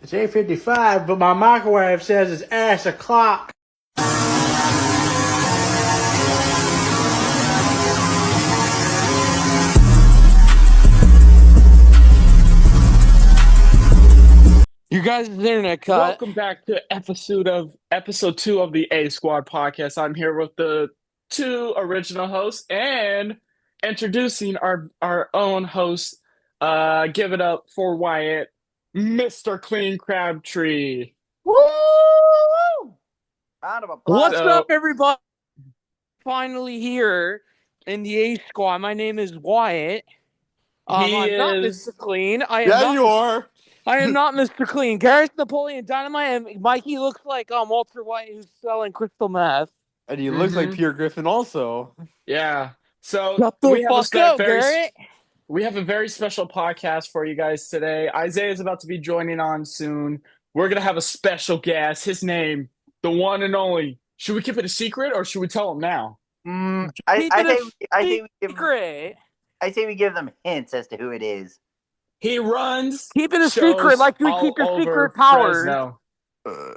It's 8:55, but my microwave says it's ass o'clock. You guys' internet cut. Welcome back to episode 2 of the A Squad podcast. I'm here with the two original hosts and introducing our own host. Give it up for Wyatt, Mr. Clean Crabtree. Woo! Round of applause. What's up, everybody? Finally here in the A Squad. My name is Wyatt. I'm not Mr. Clean. You are. I am not Mr. Clean. Garrett's Napoleon Dynamite, and Mikey looks like Walter White, who's selling crystal meth. And he looks like Peter Griffin also. Yeah. So Shut the fuck up, Garrett. We have a very special podcast for you guys today. Isaiah is about to be joining on soon. We're going to have a special guest. His name, the one and only. Should we keep it a secret or should we tell him now? I say we give them hints as to who it is. He runs. Keep it a secret, like we keep your secret powers. Fresno.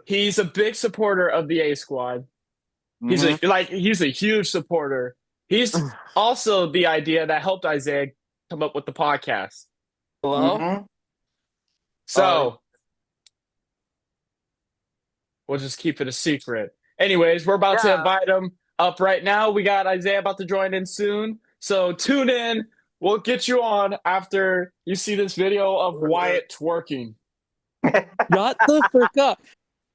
He's a big supporter of the A Squad. He's a huge supporter. He's also the idea that helped Isaiah come up with the podcast. Hello? Mm-hmm. So we'll just keep it a secret. Anyways, we're about to invite him up right now. We got Isaiah about to join in soon. So tune in. We'll get you on after you see this video of Wyatt twerking. Shut the frick up.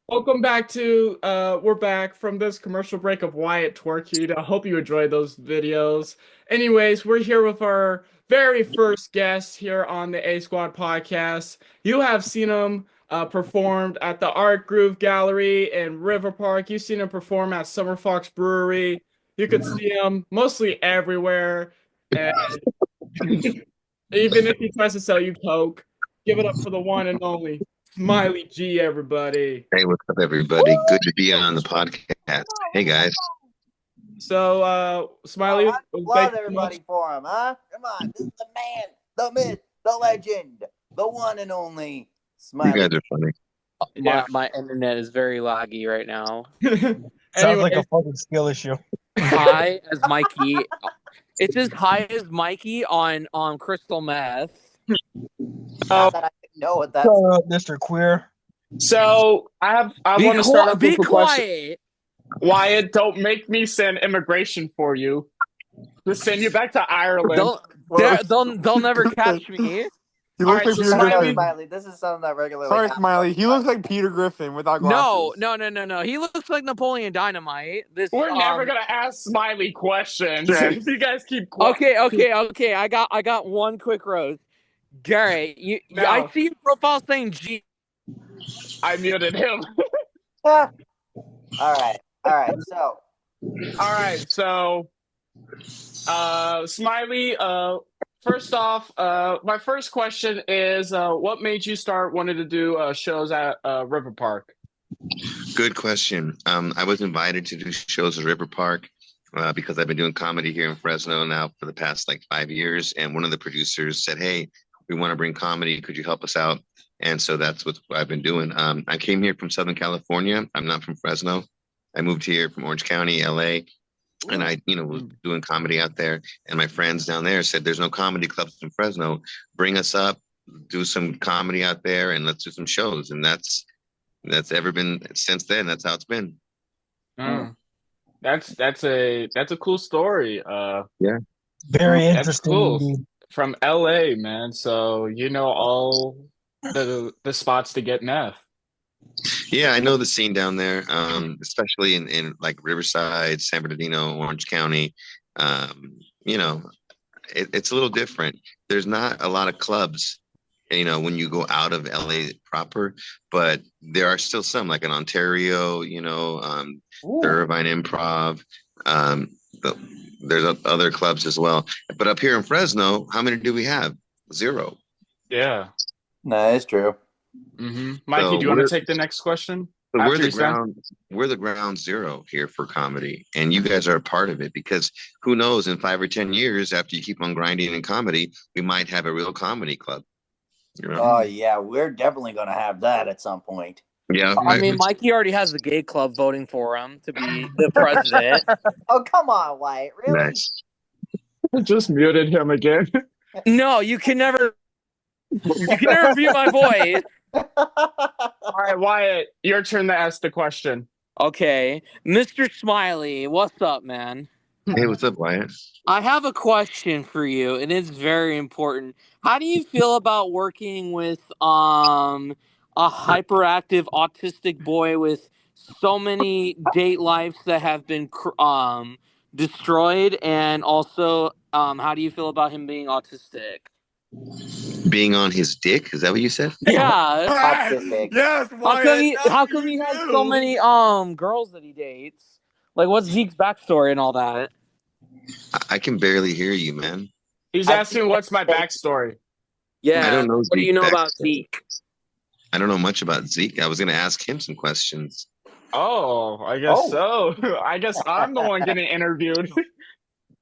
Welcome back to, we're back from this commercial break of Wyatt twerking. I hope you enjoyed those videos. Anyways, we're here with our very first guest here on the A Squad podcast. You have seen him performed at the Art Groove Gallery in River Park. You've seen him perform at Summer Fox Brewery. You could see him mostly everywhere. And even if he tries to sell you Coke, give it up for the one and only Smiley G, everybody. Hey, what's up, everybody? Good to be on the podcast. Hey, guys. So, Smiley, Applaud everybody for him, huh? Come on, this is the man, the myth, the legend, the one and only Smiley. You guys are funny. My internet is very laggy right now. Sounds like a fucking skill issue. High as Mikey. It's as high as Mikey on crystal meth. Not that I know what that's. Shut up, Mr. Queer. So I want to start off with a question. Quiet. Wyatt, don't make me send immigration for you. Just send you back to Ireland. They'll never catch me. He looks like Peter Griffin. Smiley, this is something that regularly Sorry, happens. Smiley. He looks like Peter Griffin without glasses. No. He looks like Napoleon Dynamite. We're never gonna ask Smiley questions. If you guys keep quiet. Okay. I got one quick roast. Garrett, I see your profile saying G. I muted him. All right. So, Smiley. First off, my first question is, what made you start wanting to do shows at River Park? Good question. I was invited to do shows at River Park because I've been doing comedy here in Fresno now for the past 5 years. And one of the producers said, hey, we want to bring comedy. Could you help us out? And so that's what I've been doing. I came here from Southern California. I'm not from Fresno. I moved here from Orange County, LA. And I, was doing comedy out there. And my friends down there said, there's no comedy clubs in Fresno. Bring us up, do some comedy out there, and let's do some shows. And that's ever been since then. That's how it's been. That's a cool story. Yeah. Very interesting. Cool. From LA, man. So all the spots to get meth. Yeah, I know the scene down there, especially in Riverside, San Bernardino, Orange County. It's a little different. There's not a lot of clubs, when you go out of LA proper, but there are still some, like in Ontario, the Irvine Improv. There's other clubs as well. But up here in Fresno, how many do we have? 0. Yeah. No, it's true. Mm-hmm. Mikey, do you want to take the next question? So we're the ground zero here for comedy, and you guys are a part of it because who knows, in 5 or 10 years, after you keep on grinding in comedy, we might have a real comedy club. Oh yeah, we're definitely gonna have that at some point. Yeah. I mean, Mikey already has the gay club voting for him to be the president. Oh come on, Wyatt, really? Nice. I just muted him again. No, you can never view my voice. All right, Wyatt, your turn to ask the question. Okay, Mr. Smiley, what's up, man? Hey, what's up, Wyatt? I have a question for you, and it's very important. How do you feel about working with a hyperactive autistic boy with so many date lives that have been destroyed, and also how do you feel about him being autistic? Being on his dick? Is that what you said? Yeah. Autistic. Yes, How come he has so many girls that he dates? Like, what's Zeke's backstory and all that? I can barely hear you, man. He's asking what's my backstory. Yeah. I don't know. What do you know about backstory. Zeke? I don't know much about Zeke. I was going to ask him some questions. Oh, I guess so. I guess I'm the one getting interviewed.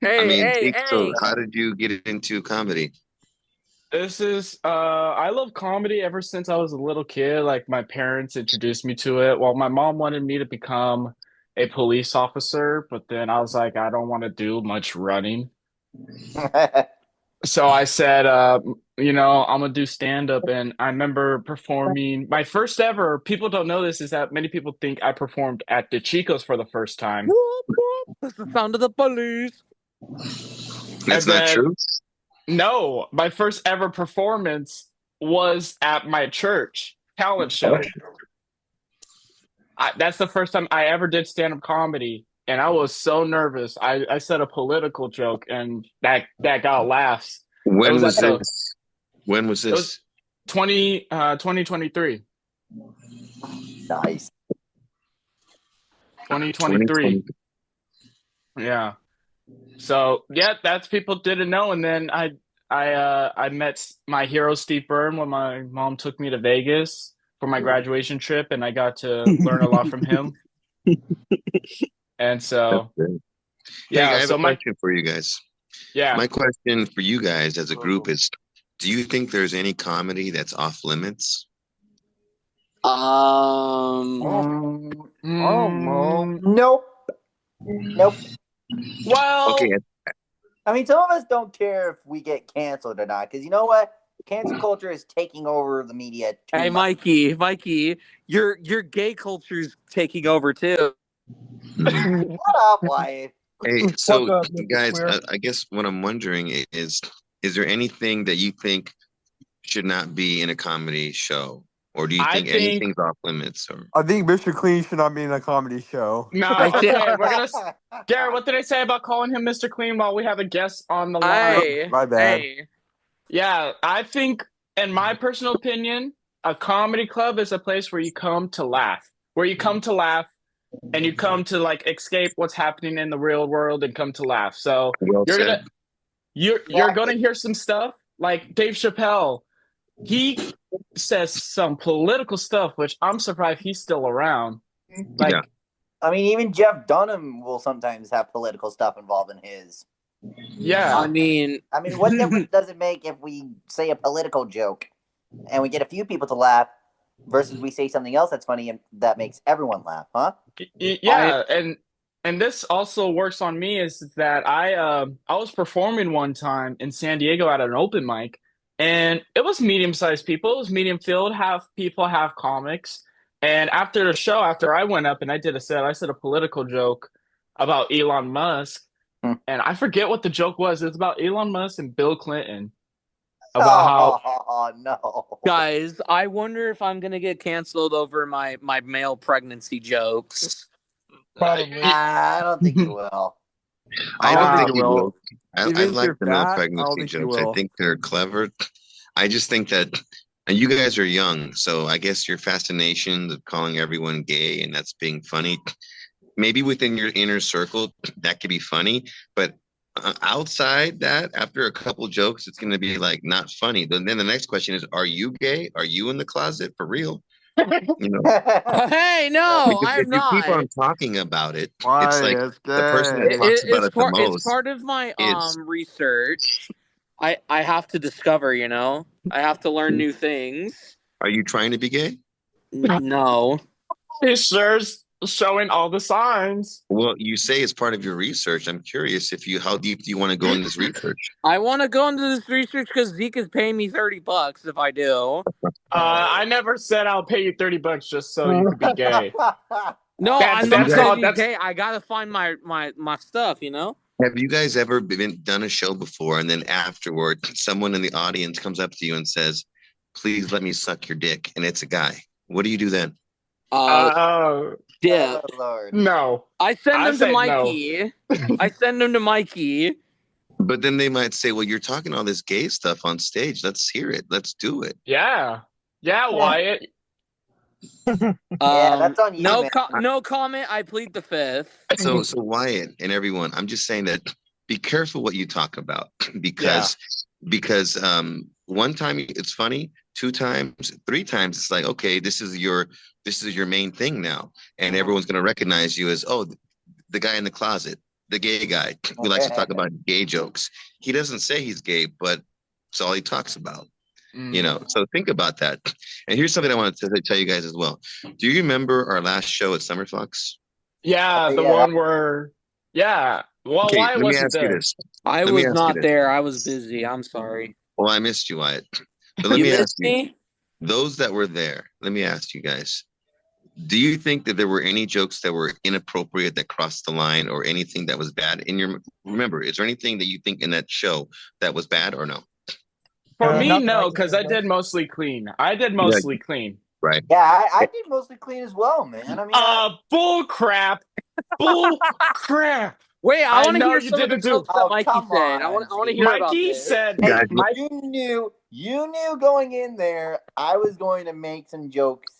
Zeke, so how did you get into comedy? This is I love comedy ever since I was a little kid. Like my parents introduced me to it. Well, my mom wanted me to become a police officer, but then I was like, I don't want to do much running. So I said, I'm gonna do stand up. And I remember performing my first ever, people don't know this, is that many people think I performed at the Chicos for the first time. That's the sound of the police. That's not true. No, my first ever performance was at my church talent show. That's the first time I ever did stand-up comedy, and I was so nervous. I said a political joke, and that got laughs. When was this? When was this? It was 2023. Nice. 2023. Yeah. So yeah, that's people didn't know, and then I met my hero Steve Byrne when my mom took me to Vegas for my graduation trip, and I got to learn a lot from him. And so, yeah. Hey, I have a question for you guys. Yeah. My question for you guys as a group is: do you think there's any comedy that's off limits? Nope. Well, okay. I mean, some of us don't care if we get canceled or not, because you know what? Cancel culture is taking over the media. Hey, much. Mikey, your gay culture's taking over too. What up, Wyatt? Hey, so guys, I guess what I'm wondering is there anything that you think should not be in a comedy show? Or do you think anything's off limits? Or I think Mr. Clean should not be in a comedy show. No, okay, we're gonna. Garrett, what did I say about calling him Mr. Clean while we have a guest on the line? My bad. Yeah, I think, in my personal opinion, a comedy club is a place where you come to laugh, and you come to like escape what's happening in the real world and come to laugh. So you're gonna hear some stuff like Dave Chappelle. He says some political stuff, which I'm surprised he's still around. Like, yeah. I mean, even Jeff Dunham will sometimes have political stuff involved in his. Yeah. I mean, what difference does it make if we say a political joke and we get a few people to laugh versus we say something else that's funny and that makes everyone laugh, huh? Yeah, and this also works on me is that I was performing one time in San Diego at an open mic. And it was medium-sized people. It was medium filled, half people, half comics. And after the show, after I went up and I said a political joke about Elon Musk. And I forget what the joke was. It was about Elon Musk and Bill Clinton. About no. Guys, I wonder if I'm going to get canceled over my male pregnancy jokes. Probably. I don't think you will. I don't think you will. I like the male I pregnancy jokes. I think they're clever. I just think that you guys are young, so I guess your fascination of calling everyone gay and that's being funny, maybe within your inner circle, that could be funny. But outside that, after a couple jokes, it's going to be like not funny. Then the next question is, are you gay? Are you in the closet for real? You know? Hey, no, I'm not. If you keep on talking about it, it's like the person that talks about it the most. It's part of my research. I have to discover, you know? I have to learn new things. Are you trying to be gay? No. He's sure showing all the signs. Well, you say it's part of your research. I'm curious how deep do you want to go in this research? I want to go into this research because Zeke is paying me $30 if I do. I never said I'll pay you $30 just so you could be gay. No, That's- I'm not that's saying all- he's that's- gay. I gotta find my stuff, you know? Have you guys ever done a show before and then afterward someone in the audience comes up to you and says, "Please let me suck your dick," and it's a guy? What do you do then? Dip. Oh, Lord. No. I send them to said Mikey. I send them to Mikey. But then they might say, "Well, you're talking all this gay stuff on stage. Let's hear it. Let's do it." Yeah. Yeah, Wyatt. Yeah, that's on you, no, man. no comment. I plead the fifth. So Wyatt and everyone, I'm just saying that be careful what you talk about because one time it's funny, 2 times, 3 times it's like, okay, this is your main thing now, and everyone's gonna recognize you as, oh, the guy in the closet, the gay guy who likes to talk about gay jokes. He doesn't say he's gay, but it's all he talks about. You know, so think about that. And here's something I wanted to tell you guys as well. Do you remember our last show at Summer Fox? Yeah, the one where, yeah. Well, Okay, Wyatt let me wasn't ask you there. this. I Let me was ask you not this. there. I was busy. I'm sorry. Well, I missed you, Wyatt. But let You me ask missed you, me? those that were there, let me ask you guys, do you think that there were any jokes that were inappropriate that crossed the line or anything that was bad in your, remember, is there anything that you think in that show that was bad or no? For me, not that I no, can because I think of. did mostly clean. I did mostly clean. Right. Yeah, I did mostly clean as well, man. I mean, Bull crap. Bull crap. Wait, I want to know hear you some of the didn't do- jokes that Oh, Mikey come said. on, I want to hear about Mikey this. said, hey, Guys, you knew going in there I was going to make some jokes.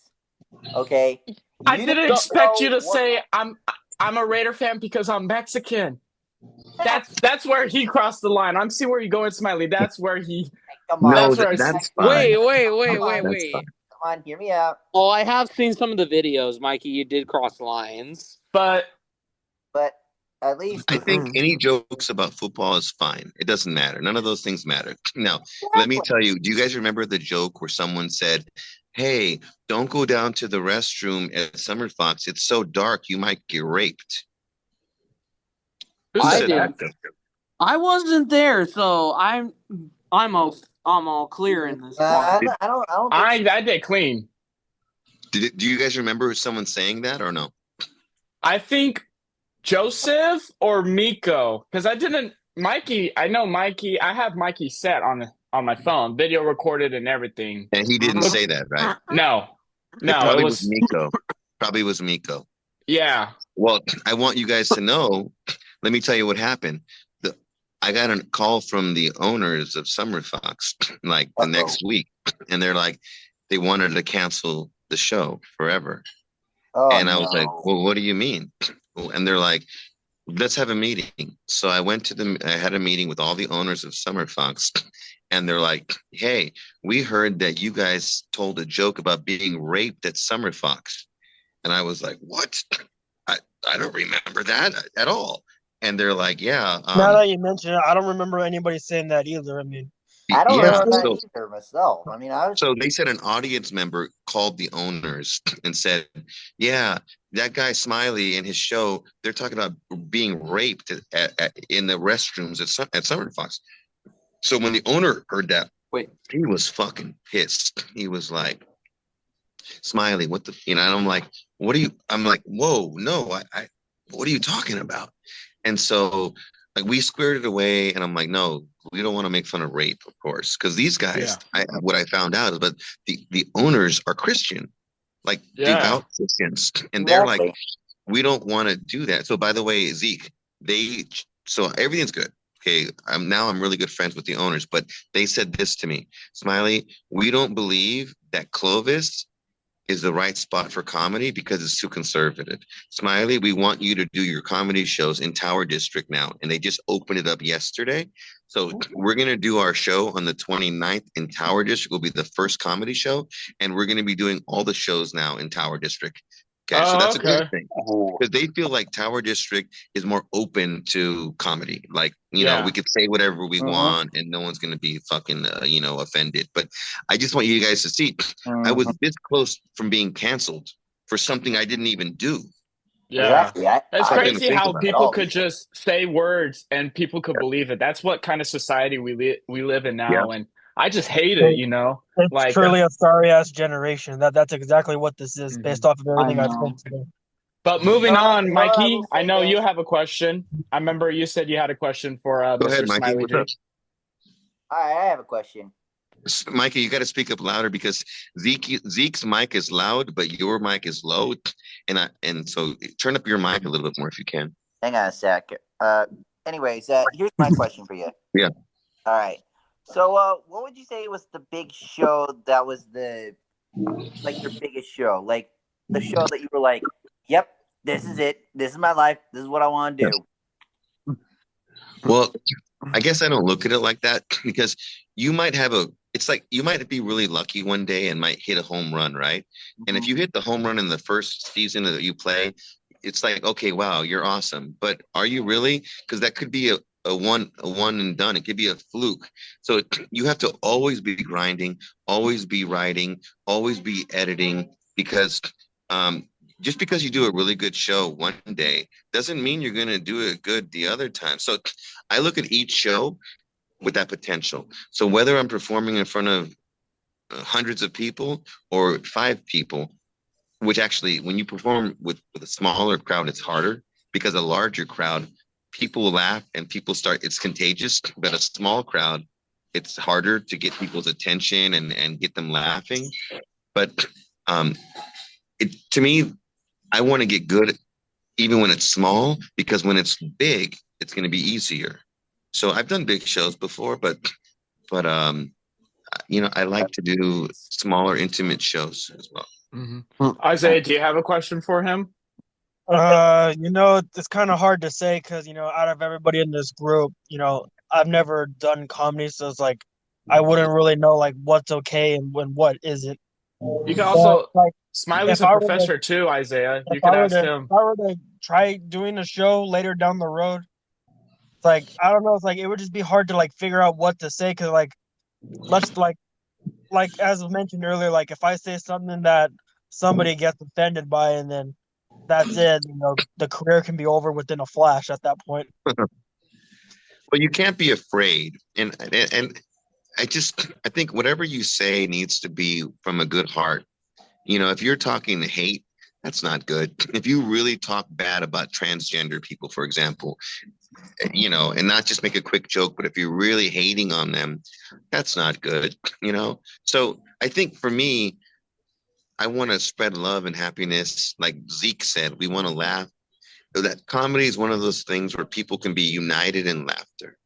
Okay, I You didn't don't expect you know to what- say I'm a Raider fan because I'm Mexican. That's where he crossed the line. I'm seeing where you're going, Smiley. That's where he. Come on, No, That's where that's Wait, fine. wait. come on, hear me out. Oh, I have seen some of the videos, Mikey. You did cross lines. But But at least I think any jokes about football is fine. It doesn't matter. None of those things matter. Now, let me tell you, do you guys remember the joke where someone said, "Hey, don't go down to the restroom at Summer Fox. It's so dark, you might get raped." who I said did. that? I wasn't there, so I'm all clear in this I one. don't think I did clean. Do you guys remember someone saying that or no? I think Joseph or Miko, because I didn't. Mikey, I know Mikey. I have Mikey set on my phone, video recorded and everything. And he didn't say that, right? No, It probably it was Miko. Probably was Miko. Yeah. Well, I want you guys to know. Let me tell you what happened. I got a call from the owners of Summer Fox like the next week, and they're like, they wanted to cancel the show forever. And I was like, well, what do you mean? And they're like, let's have a meeting. So I went to I had a meeting with all the owners of Summer Fox, and they're like, hey, we heard that you guys told a joke about being raped at Summer Fox. And I was like, what? I don't remember that at all. And they're like, yeah. Now that you mention it, I don't remember anybody saying that either. I mean, I don't yeah, remember that either myself. I mean, So they said an audience member called the owners and said, yeah, that guy Smiley in his show, they're talking about being raped in the restrooms at Summer Fox. So when the owner heard that, he was fucking pissed. He was like, Smiley, what the, and I'm like, I'm like, whoa, no, I what are you talking about? And so like we squared it away, and I'm like, no, we don't want to make fun of rape, of course, because these guys, what I found out is, but the owners are Christian, like devout Christians, and they're like, we don't want to do that. So by the way, Zeke, so everything's good. Okay, I'm really good friends with the owners, but they said this to me, Smiley, we don't believe that Clovis is the right spot for comedy because it's too conservative. Smiley, we want you to do your comedy shows in Tower District now. And they just opened it up yesterday. So we're going to do our show on the 29th in Tower District. Will be the first comedy show. And we're going to be doing all the shows now in Tower District. Okay, so that's a good Okay. thing Ooh. because they feel like Tower District is more open to comedy. Like, Yeah. we could say whatever we Mhm. want and no one's going to be fucking, offended. But I just want you guys to see, I Mhm. was this close from being canceled for something I didn't even do. Yeah. Exactly. It's I Something didn't to crazy think how about. at people all. could just say words and people could believe it. That's what kind of society we live in Yeah. now, and I just hate it. It's Like, truly a sorry ass generation. That's exactly what this is, based off of I everything I've know. said today. but moving on, You know what I Mikey. will I say know you this. have a question. I remember you said you had a question for Go ahead, Mr. Mikey. Smiley What's up? G. All right, I have a question. Mikey, you got to speak up louder because Zeke's mic is loud, but your mic is low, and so turn up your mic a little bit more if you can. Hang on a sec. Anyways, here's my question for you. Yeah. All right. So, what would you say was the big show that was your biggest show? Like the show that you were like, "Yep, this is it. This is my life. This is what I want to do." Well, I guess I don't look at it like that because you might have it's like you might be really lucky one day and might hit a home run, right? And if you hit the home run in the first season that you play, it's like, okay, wow, you're awesome. But are you really? Because that could be a one and done. It could be a fluke. So you have to always be grinding, always be writing, always be editing because um, just because you do a really good show one day doesn't mean you're going to do it good the other time. So I look at each show with that potential. So whether I'm performing in front of hundreds of people or 5 people, which actually, when you perform with a smaller crowd, it's harder because a larger crowd, people will laugh and people start, it's contagious, but a small crowd, it's harder to get people's attention and get them laughing. But um, to me, I want to get good even when it's small, because when it's big, it's going to be easier. So I've done big shows before, but I like to do smaller, intimate shows as well. Isaiah, do you have a question for him? It's kind of hard to say because, out of everybody in this group, I've never done comedy, so it's like I wouldn't really know like what's okay and when what isn't. You can But also like Smiley's if a I were to professor too, Isaiah. if You I could were ask to if him. I were to try doing a show later down the road, it's like I don't know, it's like it would just be hard to like figure out what to say because like let's like as mentioned earlier, like if I say something that somebody gets offended by and then that's it, the career can be over within a flash at that point. But you can't be afraid, and I think whatever you say needs to be from a good heart. If you're talking hate, that's not good. If you really talk bad about transgender people, for example, and not just make a quick joke, but if you're really hating on them, that's not good. So I think for me, I want to spread love and happiness. Like Zeke said, we want to laugh. That comedy is one of those things where people can be united in laughter.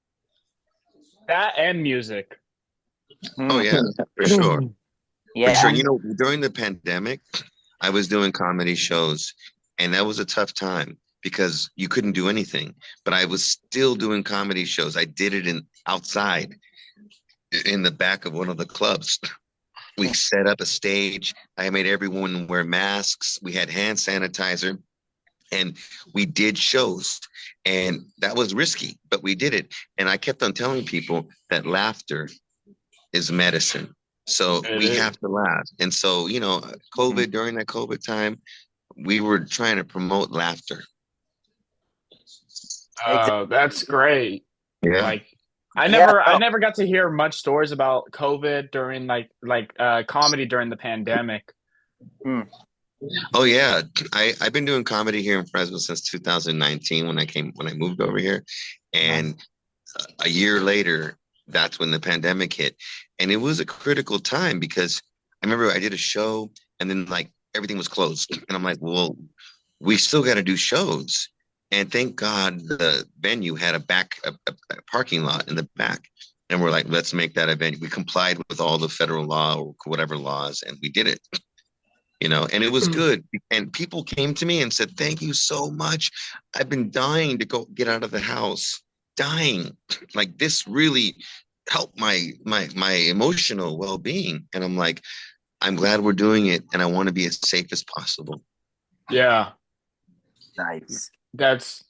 That and music. Oh yeah, for sure. For Yeah. sure. During the pandemic, I was doing comedy shows, and that was a tough time because you couldn't do anything. But I was still doing comedy shows. I did it outside in the back of one of the clubs. We set up a stage. I made everyone wear masks. We had hand sanitizer, and we did shows. And that was risky, but we did it. And I kept on telling people that laughter is medicine. So It we is. have to laugh. And so, during that COVID time, we were trying to promote laughter. That's great. Yeah. Like I Yeah. never got to hear much stories about COVID during comedy during the pandemic. Oh yeah. I've been doing comedy here in Fresno since 2019 when I moved over here. And a year later, that's when the pandemic hit. And it was a critical time because I remember I did a show and then like everything was closed. And I'm like, well, we still got to do shows. And thank God the venue had a parking lot in the back. And we're like, let's make that a venue. We complied with all the federal law or whatever laws, and we did it. And it was good. And people came to me and said, thank you so much. I've been dying to go get out of the house. Dying. Like this really helped my emotional well-being. And I'm like, I'm glad we're doing it, and I want to be as safe as possible. Yeah. Nice. That's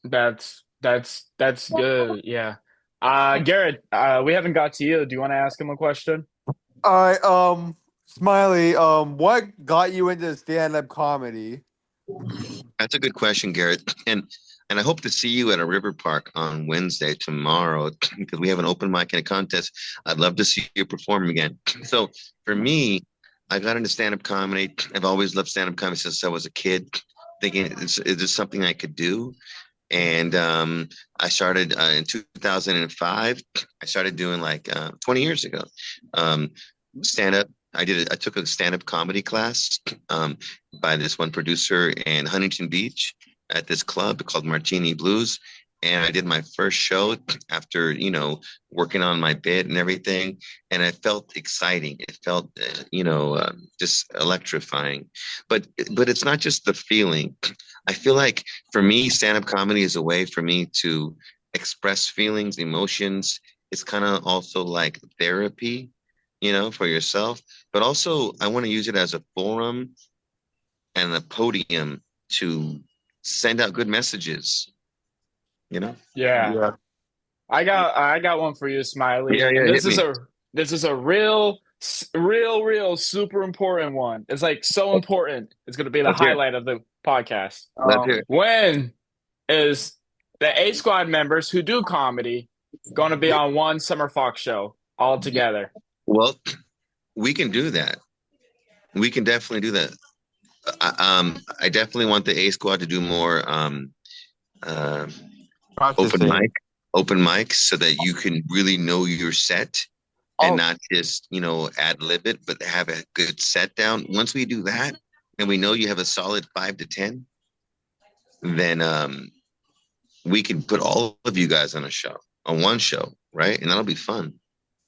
good. Yeah. Garrett, we haven't got to you. Do you want to ask him a question? All right, Smiley, what got you into stand-up comedy? That's a good question, Garrett. And I hope to see you at a river park on Wednesday tomorrow because we have an open mic and a contest. I'd love to see you perform again. So for me, I got into stand-up comedy. I've always loved stand-up comedy since I was a kid, thinking is this something I could do? And I started in 2005. I started doing like 20 years ago stand up. I took a stand up comedy class by this one producer in Huntington Beach at this club called Martini Blues. And I did my first show after, working on my bit and everything. And it felt exciting. It felt, just electrifying. But it's not just the feeling. I feel like for me, stand-up comedy is a way for me to express feelings, emotions. It's kind of also like therapy, for yourself. But also, I want to use it as a forum and a podium to send out good messages. Yeah. Yeah. I got one for you, Smiley. Yeah, And hit me. this is a real super important one. It's like so important. It's going to be the Let's hear it. highlight of the podcast. Let's hear it. When is the A Squad members who do comedy going to be on one Summer Fox show all together? Well, we can do that. We can definitely do that. I definitely want the A Squad to do more open mics so that you can really know your set and not just ad lib it, but have a good set down. Once we do that, and we know you have a solid 5 to 10, then we can put all of you guys on one show, right? And that'll be fun.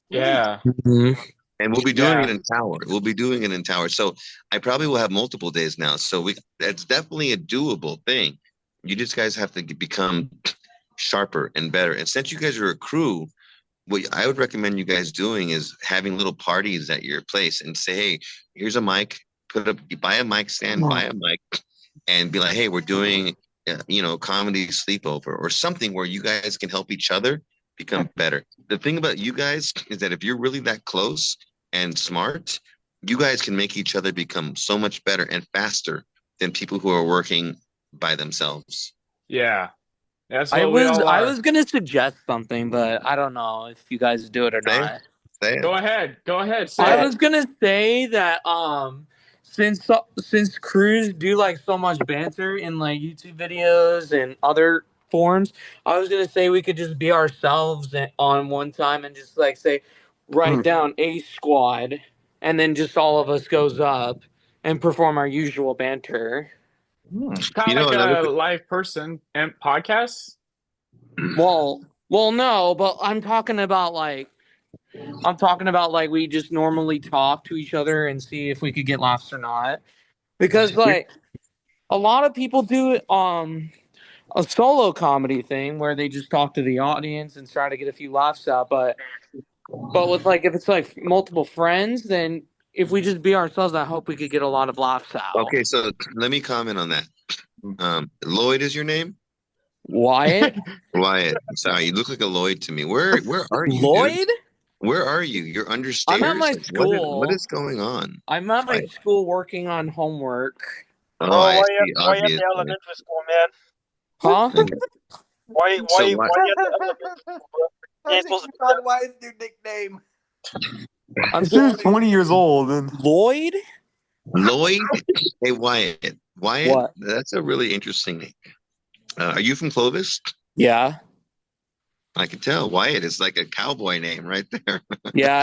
Yeah. Mm-hmm. And we'll be doing it in Tower. We'll be doing it in Tower. So I probably will have multiple days now. So that's definitely a doable thing. You just guys have to become sharper and better. And since you guys are a crew, what I would recommend you guys doing is having little parties at your place and say, hey, here's a mic, buy a mic stand, buy a mic, and be like, hey, we're doing, comedy sleepover or something where you guys can help each other become better. The thing about you guys is that if you're really that close and smart, you guys can make each other become so much better and faster than people who are working by themselves. Yeah. That's what I we all I are. was gonna suggest something, but I don't know if you guys do it or Say not. it. Go ahead. Say I it. was gonna say that since crews do like so much banter in like YouTube videos and other forms, I was gonna say we could just be ourselves on one time and just like say write down A Squad and then just all of us goes up and perform our usual banter. Kind of like a live person and podcast. Well, no, but I'm talking about like we just normally talk to each other and see if we could get laughs or not. Because like a lot of people do a solo comedy thing where they just talk to the audience and try to get a few laughs out. But with like if it's like multiple friends, then if we just be ourselves, I hope we could get a lot of laughs out. Okay, so let me comment on that. Lloyd is your name? Wyatt? Wyatt. Sorry, you look like a Lloyd to me. Where are you, Lloyd? dude? Where are you? You're understairs? I'm at my Like, school. What is going on? I'm at my school working on homework. Oh, Bro, I why see. you at Obviously. the elementary school, man? Huh? Why you at the elementary school, bro? I think you thought, why is your nickname? I'm This dude's 20 years old. And Lloyd? Lloyd? Hey, Wyatt. Wyatt? What? That's a really interesting name. Are you from Clovis? Yeah. I can tell. Wyatt is like a cowboy name right there. Yeah,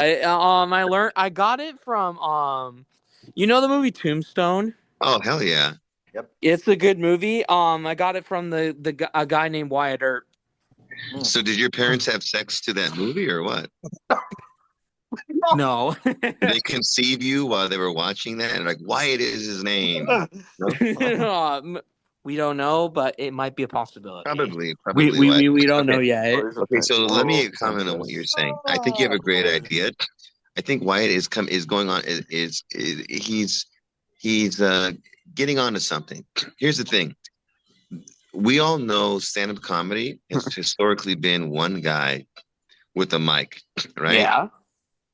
I got it from you know the movie Tombstone? Oh, hell yeah. It's a good movie. I got it from a guy named Wyatt Earp. So did your parents have sex to that movie or what? No. They conceive you while they were watching that and like Wyatt is his name. No? We don't know, but it might be a possibility. Probably. We don't know yet. Okay, so let me comment on what you're saying. I think you have a great idea. I think Wyatt is going on. He's he's getting onto something. Here's the thing. We all know stand-up comedy has historically been one guy with a mic, right? Yeah.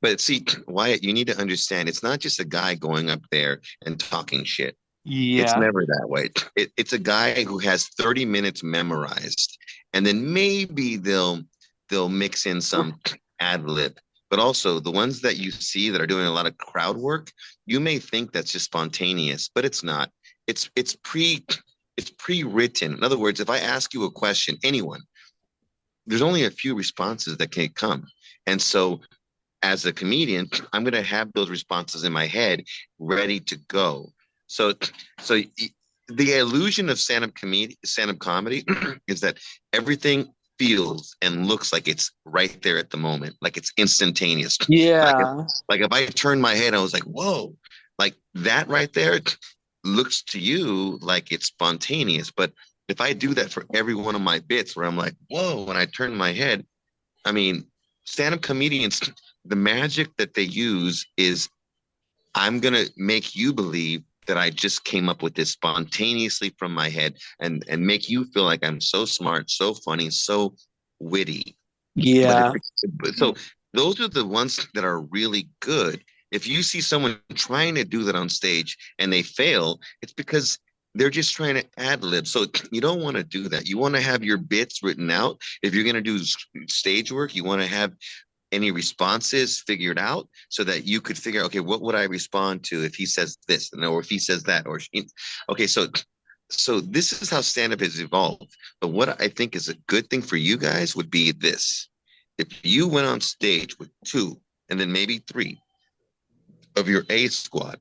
But see, Wyatt, you need to understand it's not just a guy going up there and talking shit. It's Yeah. never that way. It's a guy who has 30 minutes memorized, and then maybe they'll mix in some ad lib. But also the ones that you see that are doing a lot of crowd work, you may think that's just spontaneous, but it's not. It's pre-written. In other words, if I ask you a question, anyone, there's only a few responses that can come. And so as a comedian, I'm going to have those responses in my head ready to go. So, so the illusion of stand-up comedy is that everything feels and looks like it's right there at the moment, like it's instantaneous. Yeah. Like if I turn my head, I was like, whoa, like that right there looks to you like it's spontaneous. But if I do that for every one of my bits where I'm like, whoa, when I turn my head, I mean, stand-up comedians, the magic that they use is I'm gonna make you believe that I just came up with this spontaneously from my head and make you feel like I'm so smart, so funny, so witty. But Yeah. so those are the ones that are really good. If you see someone trying to do that on stage and they fail, it's because they're just trying to ad lib. So you don't want to do that. You want to have your bits written out. If you're going to do stage work, you want to have any responses figured out so that you could figure, okay, what would I respond to if he says this, or if he says that, or okay, so this is how stand-up has evolved. But what I think is a good thing for you guys would be this: if you went on stage with two and then maybe three of your A squad,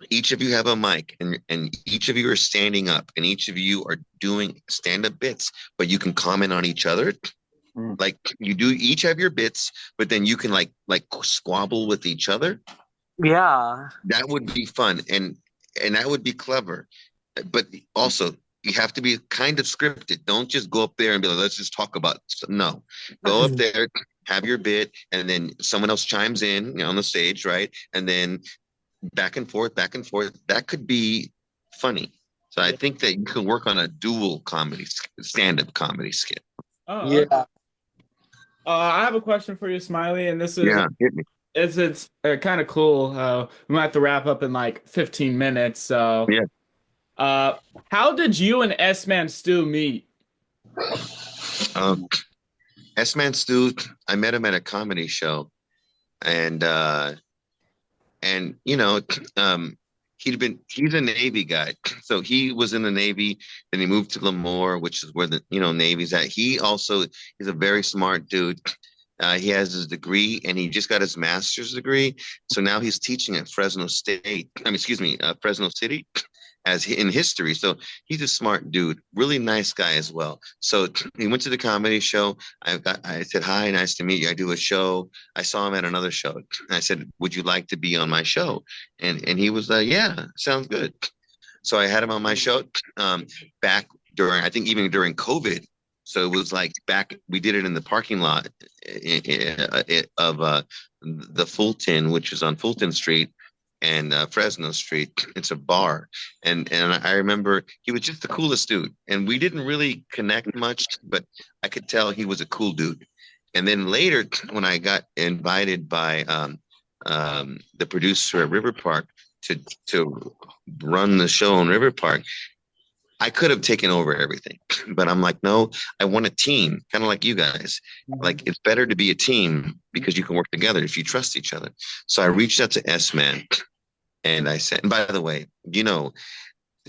each of you have a mic and each of you are standing up and each of you are doing stand-up bits, but you can comment on each other. Like you do each have your bits, but then you can like squabble with each other. Yeah. That would be fun and that would be clever. But also you have to be kind of scripted. Don't just go up there and be like, let's just talk about no. Go up there, have your bit, and then someone else chimes in on the stage, right? And then back and forth, back and forth. That could be funny. So I think that you can work on a dual comedy, stand-up comedy skit. Oh, Yeah. okay. I have a question for you, Smiley, and this is Yeah, hit me. it's kind of cool. We might have to wrap up in like 15 minutes. So, Yeah. How did you and S-Man Stu meet? S-Man Stu, I met him at a comedy show, and you know, he's a Navy guy, so he was in the Navy, then he moved to Lemoore, which is where the Navy's at. He's a very smart dude. He has his degree, and he just got his master's degree. So now he's teaching at Fresno State. Fresno City, in history. So he's a smart dude, really nice guy as well. So he went to the comedy show. I said, hi, nice to meet you. I do a show. I saw him at another show. And I said, would you like to be on my show? And he was like, yeah, sounds good. So I had him on my show back during, I think even during COVID. So it was like we did it in the parking lot of the Fulton, which is on Fulton Street and Fresno Street. It's a bar, and I remember he was just the coolest dude, and we didn't really connect much, but I could tell he was a cool dude. And then later, when I got invited by the producer at River Park to run the show in River Park, I could have taken over everything, but I'm like, no, I want a team, kind of like you guys. Like, it's better to be a team because you can work together if you trust each other. So I reached out to S-Man and I said, and by the way, it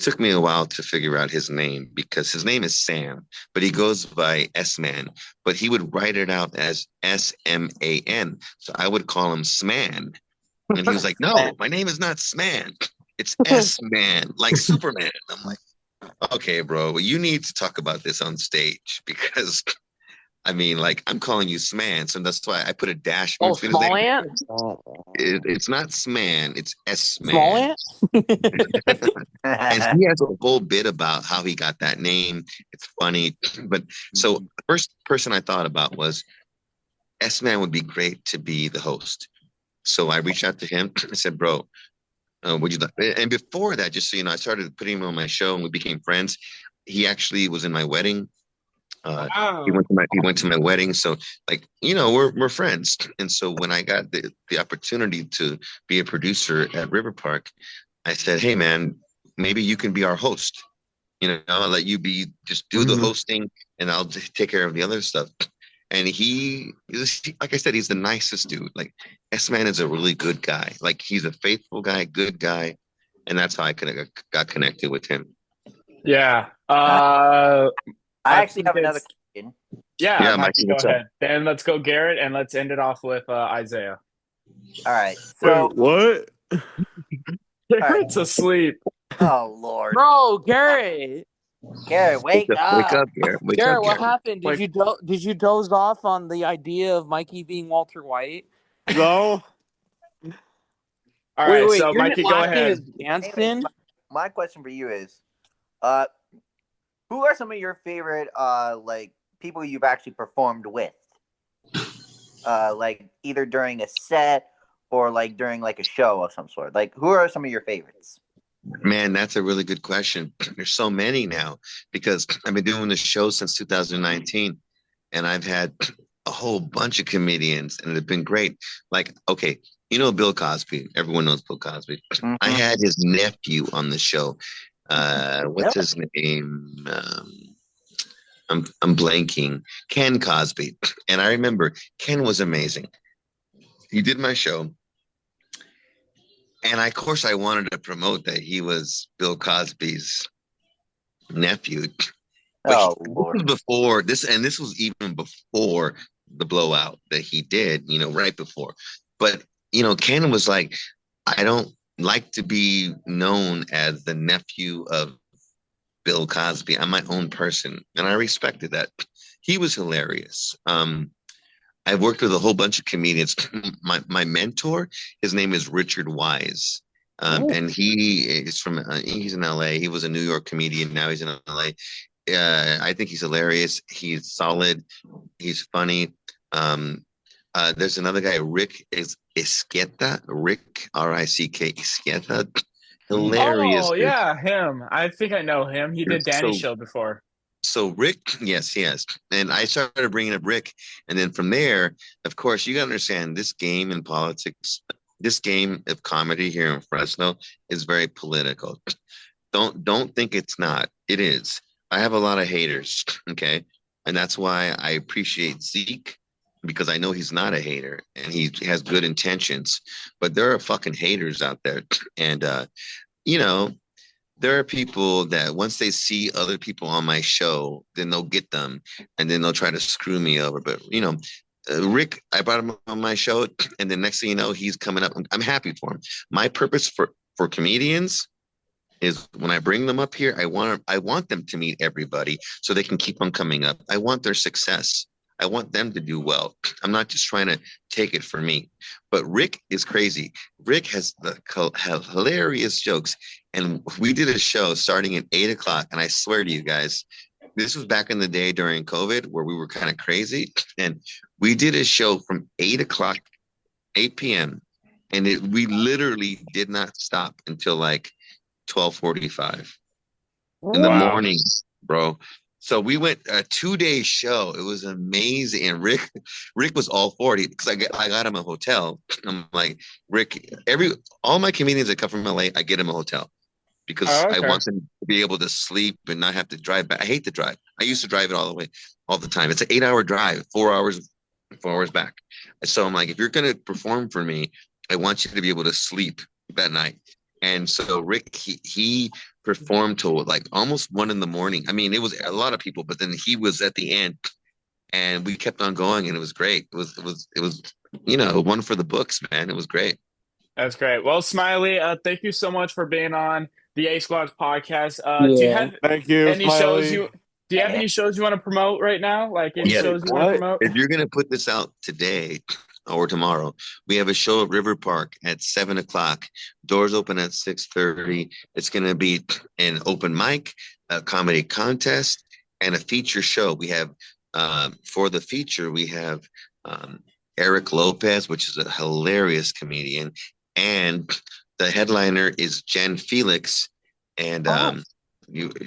took me a while to figure out his name because his name is Sam, but he goes by S-Man, but he would write it out as S-M-A-N. So I would call him Sman. And he was like, no, my name is not Sman. It's S-Man, like Superman. I'm like, okay, bro, well, you need to talk about this on stage because I mean, like, I'm calling you Sman, so that's why I put a dash between his name. Ant? It's not Sman, it's Small S-Man. Ant? And he has a whole bit about how he got that name. It's funny. But so the first person I thought about was S-Man would be great to be the host. So I reached out to him. I said, bro, Would you like? And before that, just so you know, I started putting him on my show, and we became friends. He actually was in my wedding. He Wow. went to my wedding, so like we're friends. And so when I got the opportunity to be a producer at River Park, I said, "Hey man, maybe you can be our host. I'll let you just do the Mhm. hosting, and I'll just take care of the other stuff." And he is, like I said, he's the nicest dude. Like S-Man is a really good guy. Like he's a faithful guy, good guy, and that's how I got connected with him. Yeah. I I actually think have another it's question. yeah, Yeah, Mikey, Mikey, go what's up? ahead. Then let's go Garrett and let's end it off with Isaiah. All right. So, Wait, what? all right. Garrett's asleep. Oh Lord, Bro, Garrett. Garrett, wake Wake up. up, Garrett. Wake up, Garrett, what Garrett. happened? Like, Did you doze off on the idea of Mikey being Walter White? No. all Wait, right, wait, so your Mikey, go last name ahead. is Anyways, Jansen? my question for you is, uh, who are some of your favorite like people you've actually performed with? Like either during a set or like during like a show of some sort. Like, who are some of your favorites? Man, that's a really good question. There's so many now because I've been doing this show since 2019, and I've had a whole bunch of comedians, and it's been great. Like, okay, Bill Cosby. Everyone knows Bill Cosby. I Mm-hmm. had his nephew on the show. What's Really? his name? I'm blanking. Ken Cosby. And I remember Ken was amazing. He did my show. And of course, I wanted to promote that he was Bill Cosby's nephew. But Oh this was Lord. before this, and this was even before the blowout that he did, right before. But, Ken was like, I don't like to be known as the nephew of Bill Cosby. I'm my own person. And I respected that. He was hilarious. I've worked with a whole bunch of comedians. My mentor, his name is Richard Wise. And he's in LA. He was a New York comedian. Now he's in LA. I think he's hilarious. He's solid. He's funny. Um, there's another guy, Rick Isqueta. Rick, Rick Isqueta. Hilarious Oh, dude. yeah, him. I think I know him. He did Danny's So show before. So Rick, yes, he has. And I started bringing up Rick. And then from there, of course, you got to understand this game in politics, this game of comedy here in Fresno is very political. Don't think it's not. It is. I have a lot of haters, okay? And that's why I appreciate Zeke because I know he's not a hater and he has good intentions. But there are fucking haters out there. And you know, there are people that once they see other people on my show, then they'll get them and then they'll try to screw me over. But, Rick, I brought him on my show, and the next thing you know, he's coming up. I'm happy for him. My purpose for comedians is when I bring them up here, I want them to meet everybody so they can keep on coming up. I want their success. I want them to do well. I'm not just trying to take it for me. But Rick is crazy. Rick has hilarious jokes. And we did a show starting at 8 o'clock. And I swear to you guys, this was back in the day during COVID where we were kind of crazy. And we did a show from 8 o'clock, 8 p.m. And we literally did not stop until like 12:45 in the Wow. morning, bro. So we went a 2 day show. It was amazing. And Rick was all for it because I got him a hotel. I'm like, Rick, all my comedians that come from LA, I get him a hotel because Oh, I okay. want them to be able to sleep and not have to drive back. I hate to drive. I used to drive it all the time. It's an 8 hour drive, 4 hours back. So I'm like, if you're gonna perform for me, I want you to be able to sleep that night. And so Rick, he performed till like almost 1 in the morning. I mean, it was a lot of people, but then he was at the end, and we kept on going, and it was great. It was one for the books, man. It was great. That's great. Well, Smiley, thank you so much for being on the A Squads podcast. Do you Yeah. have Thank you, any shows Smiley. you do you have any shows you want to promote right now? Like any Yeah. Wait, shows you want to what? promote? If you're gonna put this out today or tomorrow, we have a show at River Park at 7 o'clock. Doors open at 6:30. It's gonna be an open mic, a comedy contest, and a feature show. We have for the feature we have um, Eric Lopez, which is a hilarious comedian, and the headliner is Jen Felix, and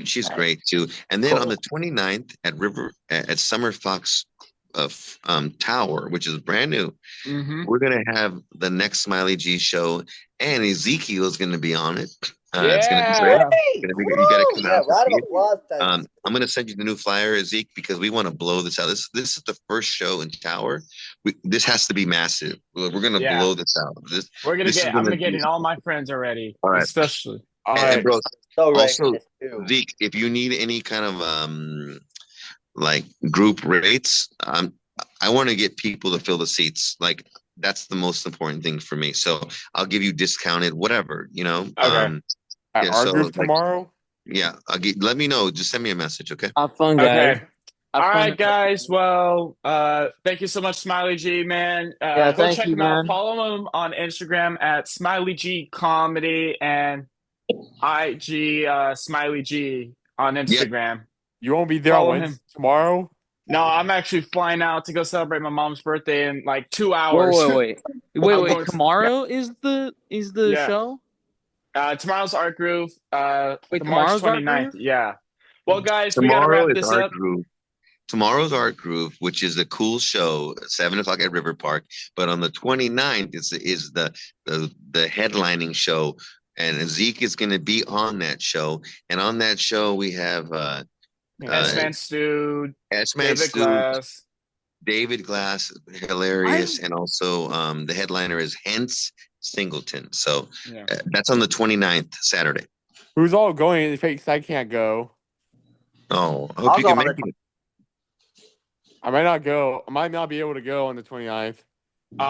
she's Nice. great too. And then on Cool. the 29th at Summer Fox Tower, which is brand new, Mm-hmm. we're gonna have the next Smiley G show, and Ezekiel is gonna be on it. It's gonna be great. Yeah. Hey, You gotta woo! come Yeah, out to round see of it. applause time. I'm gonna send you the new flyer, Zeke, because we want to blow this out. This is the first show in Tower. This has to be massive. We're gonna Yeah. blow this out. I'm This is gonna get in all my friends already, All right. especially. All And right. bro, So right also for this too. Zeke, if you need any kind of like group rates, I want to get people to fill the seats. Like that's the most important thing for me. So I'll give you discounted whatever, you know. Okay. At Yeah, our so group like, tomorrow. yeah, let me know. Just send me a message, okay? Have fun, guys. Okay. All right, guys. Well, thank you so much, Smiley G, man. Yeah, Go thank check you, him out. man. Follow him on Instagram at Smiley G Comedy and IG Smiley G on Instagram. You won't be there Follow on him. Wednesday tomorrow. No, I'm actually flying out to go celebrate my mom's birthday in like 2 hours. Wait. I'm going to- Tomorrow is the Yeah. show. Tomorrow's Art Groove. Wait, The March tomorrow's Art 29th. Groove? Yeah. Well, guys, we got to wrap this up. Tomorrow's Art Groove, which is a cool show, 7 o'clock at River Park. But on the 29th is the headlining show, and Zeke is going to be on that show. And on that show, we have S-Man Stu, S-Man David Stu, Glass. David Glass, hilarious, and also the headliner is Hence Singleton. So that's on the 29th, Saturday. Who's all going? In case I can't go. Oh, I hope you can make it. I might not go. I might not be able to go on the 29th. Well,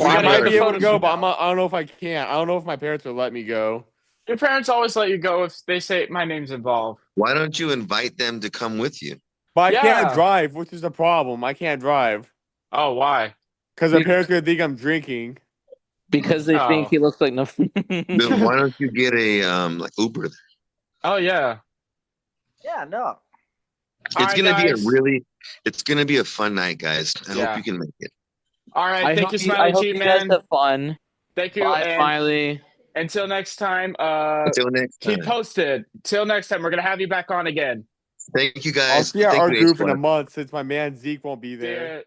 I might be able to go, but I don't know if I can. I don't know if my parents will let me go. Your parents always let you go if they say my name's involved. Why don't you invite them to come with you? But I can't drive, which is the problem. I can't drive. Oh, why? Because my parents are going to think I'm drinking. Because they think he looks like no. Then why don't you get a like Uber? Oh yeah. Yeah, no. It's gonna be a fun night, guys. I hope you can make it. All right, thank you, Smiley G, man. You guys have fun. Thank you, Bye, and Smiley. Until next time. Keep posted. Till next time, we're gonna have you back on again. Thank you, guys. I'll see our group in a month since my man Zeke won't be there.